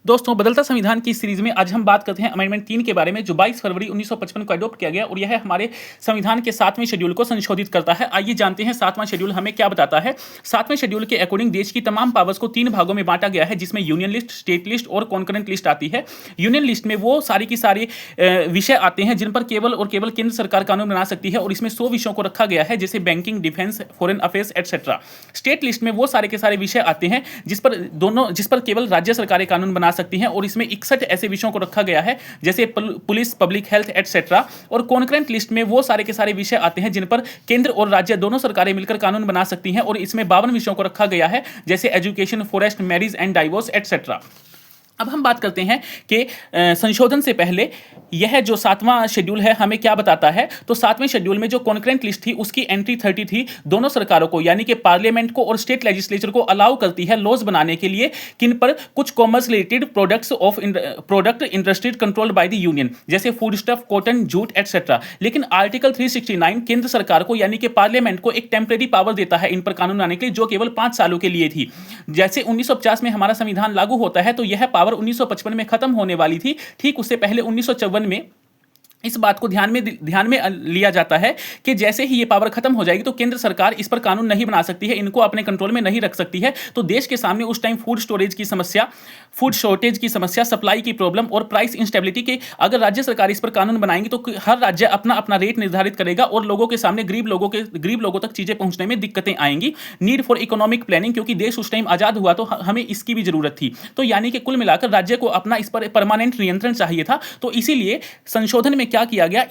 दोस्तों, बदलता संविधान की सीरीज में आज हम बात करते हैं अमेंडमेंट 3 के बारे में, जो 22 फरवरी 1955 को अडॉप्ट किया गया और यह हमारे संविधान के 7वें शेड्यूल को संशोधित करता है। आइए जानते हैं 7वां शेड्यूल हमें क्या बताता है। 7वें शेड्यूल के अकॉर्डिंग देश की तमाम पावर्स को 3 भागों में बांटा गया है, जिसमें यूनियन लिस्ट, स्टेट लिस्ट और कॉन्करेंट लिस्ट आती है। यूनियन लिस्ट में वो सारी की सारी विषय आते हैं जिन पर केवल और केवल केंद्र सरकार कानून बना सकती है, और इसमें 100 विषयों को रखा गया है, जैसे banking, defence, foreign affairs etcetera. State list में वो सारे के सारे विषय आते हैं जिस पर केवल राज्य सरकारें कानून बना सकती हैं, और इसमें 61 ऐसे विषयों को रखा गया है, जैसे पुलिस, पब्लिक हेल्थ एटसेट्रा। और कॉन्करेंट लिस्ट में वो सारे के सारे विषय आते हैं जिन पर केंद्र और राज्य दोनों सरकारें मिलकर कानून बना सकती हैं, और इसमें 52 विषयों को रखा गया है, जैसे education, forest, marriage and divorce etcetera. अब हम बात करते हैं कि संशोधन से पहले यह जो 7वां शेड्यूल है हमें क्या बताता है। तो 7वें शेड्यूल में जो कॉन्करेंट लिस्ट थी उसकी एंट्री 30 थी। दोनों सरकारों को यानी कि पार्लियामेंट को और स्टेट लेजिस्लेचर को अलाउ करती है लॉज बनाने के लिए किन पर, कुछ commerce related product industries controlled by the union, जैसे food stuff, cotton, jute etcetera. लेकिन आर्टिकल 369 केंद्र सरकार को यानी कि पार्लियामेंट को एक टेम्परेरी पावर देता है इन पर कानून बनाने के लिए, जो केवल 5 सालों के लिए थी। जैसे 1950 में हमारा संविधान लागू होता है तो यह पावर 1955 में खत्म होने वाली थी। ठीक उससे पहले 1954 में इस बात को ध्यान में लिया जाता है कि जैसे ही ये पावर खत्म हो जाएगी तो केंद्र सरकार इस पर कानून नहीं बना सकती है, इनको अपने कंट्रोल में नहीं रख सकती है। तो देश के सामने उस टाइम फूड स्टोरेज की समस्या, फूड शॉर्टेज की समस्या, सप्लाई की प्रॉब्लम और प्राइस इंस्टेबिलिटी के, अगर राज्य सरकार इस पर कानून बनाएंगी तो हर राज्य अपना अपना रेट निर्धारित करेगा और लोगों के सामने गरीब लोगों तक चीजें पहुंचने में दिक्कतें आएंगी। नीड फॉर इकोनॉमिक प्लानिंग, क्योंकि देश उस टाइम आजाद हुआ तो हमें इसकी भी जरूरत थी। तो यानी कि कुल मिलाकर राज्य को अपना इस पर परमानेंट नियंत्रण चाहिए था। तो इसीलिए संशोधन में क्या किया गया,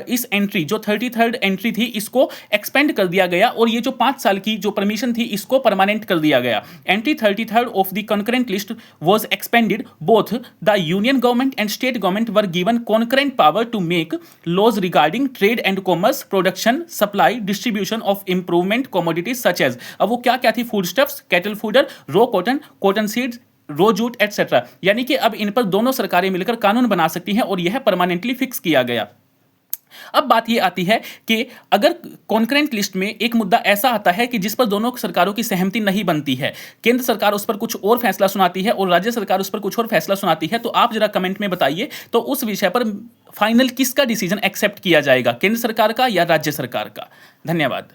इस एंट्री जो 33rd एंट्री थी इसको एक्सपेंड कर दिया गया, और ये जो 5 साल की जो परमिशन थी इसको परमानेंट कर दिया गया। Entry 33rd of the concurrent list was expanded, both the union government and state government were given concurrent power to make laws regarding trade and commerce, production, supply, distribution of improvement commodities such as. अब वो क्या क्या थी, food stuffs, cattle fodder, raw cotton, cotton seeds, raw jute etcetera. यानी कि अब इन पर दोनों सरकारें मिलकर कानून बना सकती हैं और यह परमानेंटली फिक्स किया गया। अब बात यह आती है कि अगर कॉन्करेंट लिस्ट में एक मुद्दा ऐसा आता है कि जिस पर दोनों सरकारों की सहमति नहीं बनती है, केंद्र सरकार उस पर कुछ और फैसला सुनाती है और राज्य सरकार उस पर कुछ और फैसला सुनाती है, तो आप जरा कमेंट में बताइए तो उस विषय पर फाइनल किसका डिसीजन एक्सेप्ट किया जाएगा, केंद्र सरकार का या राज्य सरकार का। धन्यवाद।